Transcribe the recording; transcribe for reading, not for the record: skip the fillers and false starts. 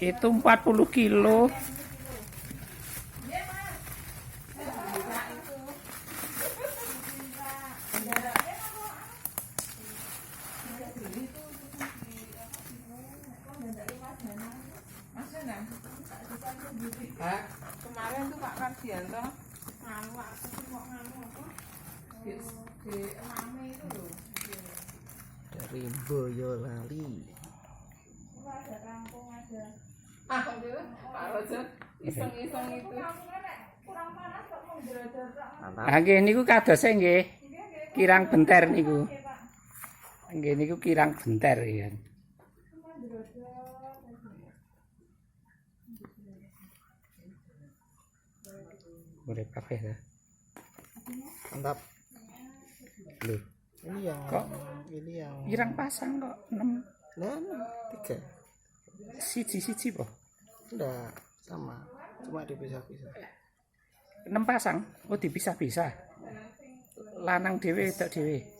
Itu 40 kilo. Kemarin tuh Pak Kardianto nganu aku tuh mau nganu apa di mame itu loh Dari Boyolali. ada kampung ada aduh Pak Rojo iseng-iseng itu kurang panas kok mau jero-jero. Ah nggih niku kadose nggih. Kirang benter niku. Nggih niku kirang benter ya. Boleh kafe ya. Mantap. Loh, Ini yang kok pirang pasang kok 6 nah, 3. siji po. Enggak sama, cuma dipisah-pisah. 6 pasang. Oh dipisah-pisah. Lanang dhewe tok dhewe.